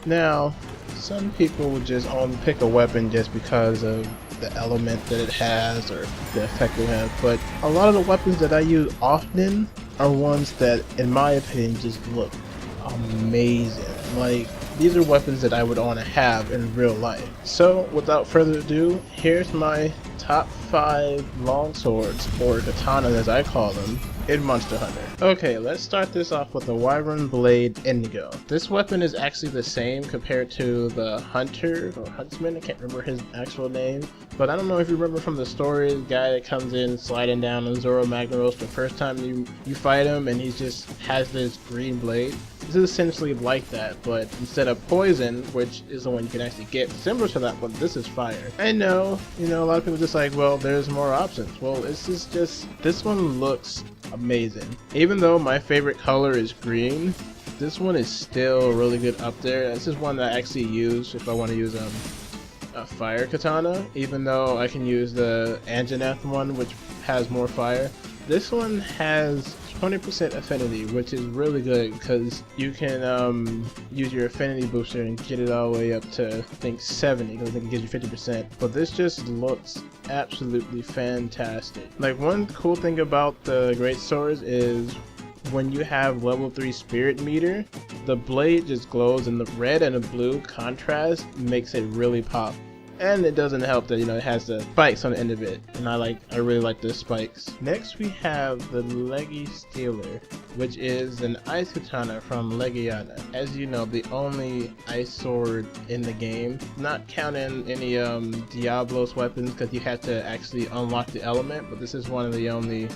Now, some people would just only pick a weapon just because of the element that it has or the effect it has, but a lot of the weapons that I use often are ones that, in my opinion, just look amazing. Like, these are weapons that I would want to have in real life. So, without further ado, here's my top 5 longswords, or katanas as I call them, in Monster Hunter. Okay, let's start this off with the Wyvern Blade Indigo. This weapon is actually the same compared to the Hunter, or Huntsman, I can't remember his actual name, but I don't know if you remember from the story, the guy that comes in sliding down on Zoro Magnaros the first time you fight him, and he just has this green blade. This is essentially like that, but instead of poison, which is the one you can actually get similar to that one, this is fire. I know, a lot of people just like, well, there's more options. Well, it's just this one looks amazing. Even though my favorite color is green, this one is still really good up there. This is one that I actually use if I want to use a fire katana, even though I can use the Anjanath one, which has more fire. This one has 20% affinity, which is really good because you can use your affinity booster and get it all the way up to, I think, 70, because I think it gives you 50%. But this just looks absolutely fantastic. Like, one cool thing about the great swords is when you have level 3 spirit meter, the blade just glows, and the red and the blue contrast makes it really pop. And it doesn't help that, it has the spikes on the end of it, and I really like the spikes. Next we have the Legi Stealer, which is an ice katana from Legiana. As you know, the only ice sword in the game, not counting any Diablos weapons, because you have to actually unlock the element, but this is one of the only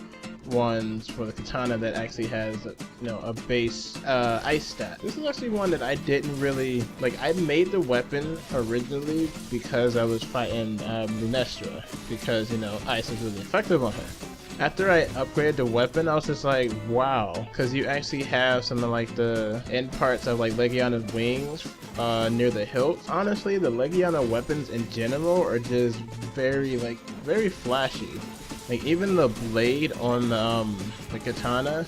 ones for the katana that actually has a base ice stat. This is actually one that I didn't really like. I made the weapon originally because I was fighting Lunestra, because ice is really effective on her. After I upgraded the weapon, I was just like, wow, because you actually have some of like the end parts of like Legiana's wings near the hilt. Honestly, the Legiana weapons in general are just very flashy. Like, even the blade on the katana,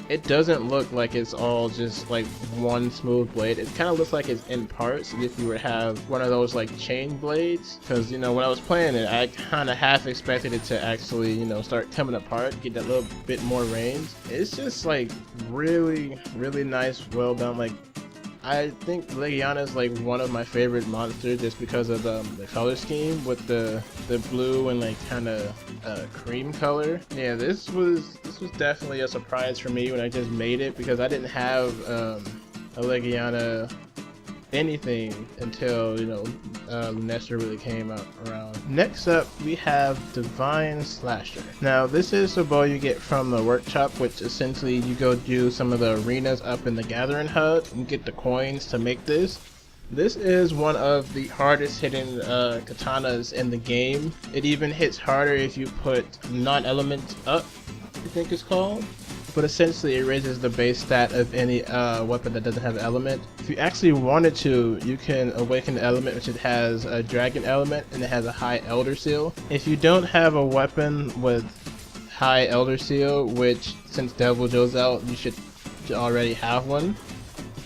it doesn't look like it's all just like one smooth blade. It kind of looks like it's in parts if you were to have one of those like chain blades. Because when I was playing it, I kind of half expected it to actually start coming apart, get that little bit more range. It's just like really nice, well done. Like, I think Legiana is like one of my favorite monsters just because of the color scheme with the blue and like kind of cream color. Yeah, this was definitely a surprise for me when I just made it, because I didn't have a Legiana anything until Lunestra really came around. Next up we have Divine Slasher. Now this is the bow you get from the workshop, which essentially you go do some of the arenas up in the Gathering Hut and get the coins to make this. This is one of the hardest hitting katanas in the game. It even hits harder if you put non-element up, I think it's called. But essentially it raises the base stat of any weapon that doesn't have an element. If you actually wanted to, you can awaken the element, which it has a dragon element and it has a high elder seal. If you don't have a weapon with high elder seal, which since Devil Joe's out you should already have one,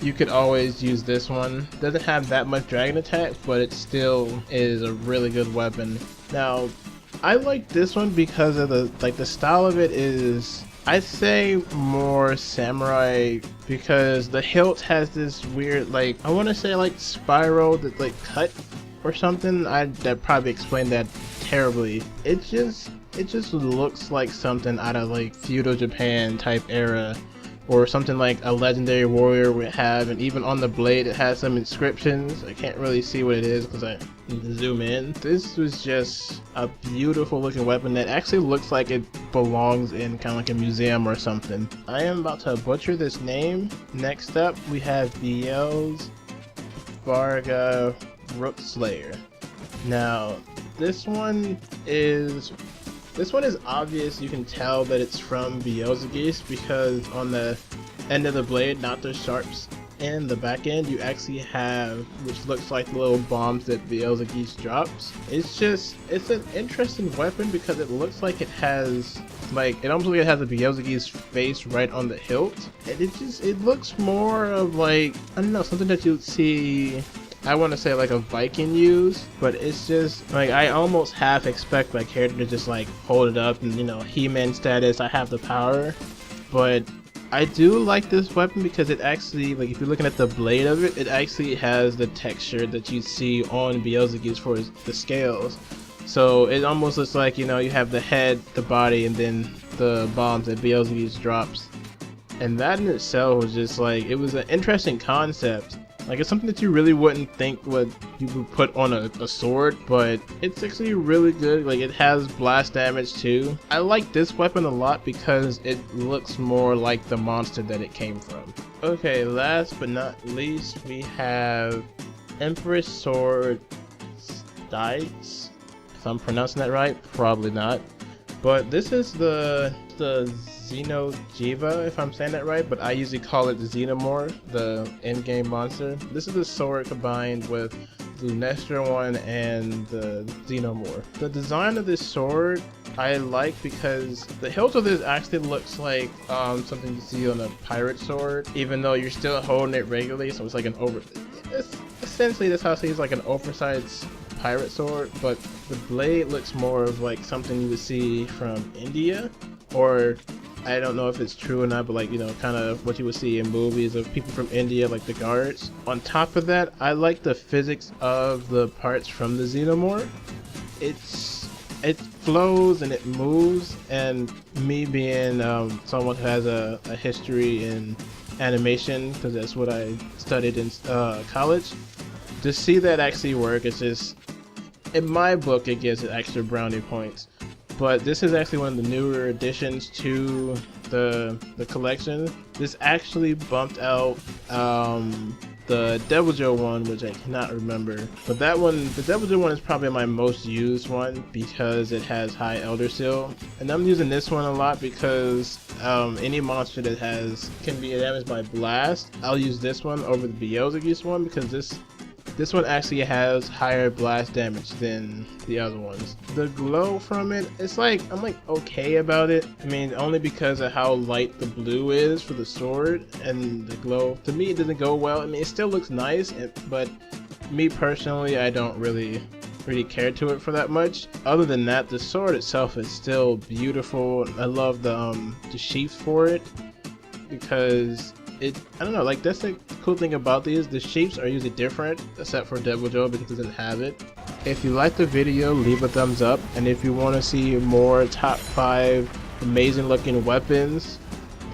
you could always use this one. Doesn't have that much dragon attack, but it still is a really good weapon. Now I like this one because of the style of it is, I'd say, more samurai, because the hilt has this weird, like, I want to say like spiral that like cut or something. That probably explained that terribly. It just looks like something out of like feudal Japan type era, or something like a legendary warrior would have. And even on the blade it has some inscriptions. I can't really see what it is because I need to zoom in. This was just a beautiful looking weapon that actually looks like it belongs in kind of like a museum or something. I am about to butcher this name. Next up we have Els Varga Slayer. Now this one is obvious. You can tell that it's from Beelzebub because on the end of the blade, not the sharp end, the back end, you actually have, which looks like the little bombs that Beelzebub drops. It's an interesting weapon because it looks like it has, like, it almost like it has a Beelzebub's face right on the hilt. And it looks more of like, I don't know, something that you'd see, I want to say like a Viking use, but it's just like I almost half expect my character to just like hold it up and, you know, He-Man status, I have the power. But I do like this weapon because it actually, like, if you're looking at the blade of it, it actually has the texture that you see on Beelzebub's for the scales. So it almost looks like, you know, you have the head, the body, and then the bombs that Beelzebub's drops. And that in itself was just like, it was an interesting concept. Like, it's something that you really wouldn't think you would put on a sword, but it's actually really good. Like, it has blast damage too. I like this weapon a lot because it looks more like the monster that it came from. Okay, last but not least, we have Empress Sword Stites. If I'm pronouncing that right, probably not. But this is the Xenojiva, if I'm saying that right, but I usually call it the Xenomorph, the in-game monster. This is the sword combined with the Nestor one and the Xenomorph. The design of this sword I like because the hilt of this actually looks like something you see on a pirate sword, even though you're still holding it regularly, so it's like essentially that's how I see it's like an oversized pirate sword, but the blade looks more of like something you would see from India, or I don't know if it's true or not, but like, you know, kind of what you would see in movies of people from India, like the guards. On top of that, I like the physics of the parts from the Xenomorph. It flows and it moves, and me being someone who has a history in animation, because that's what I studied in college, to see that actually work, it's just, in my book, it gives it extra brownie points. But this is actually one of the newer additions to the collection. This actually bumped out the Devil Joe one, which I cannot remember. But that one, the Devil Joe one, is probably my most used one because it has high Elder Seal. And I'm using this one a lot because any monster that can be damaged by blast, I'll use this one over the Beelzebub's one because this one actually has higher blast damage than the other ones. The glow from it, it's like, I'm like okay about it. I mean, only because of how light the blue is for the sword, and the glow, to me, it doesn't go well. I mean, it still looks nice, but me personally, I don't really care to it for that much. Other than that, the sword itself is still beautiful. I love the sheath for it because I don't know, like, that's the cool thing about these. The shapes are usually different, except for Devil Joe because it doesn't have it. If you like the video, leave a thumbs up, and if you want to see more top 5 amazing looking weapons,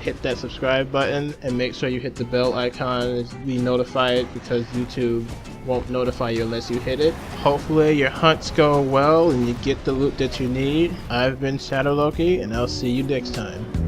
hit that subscribe button and make sure you hit the bell icon to be notified, because YouTube won't notify you unless you hit it. Hopefully your hunts go well and you get the loot that you need. I've been Shadow Loki, and I'll see you next time.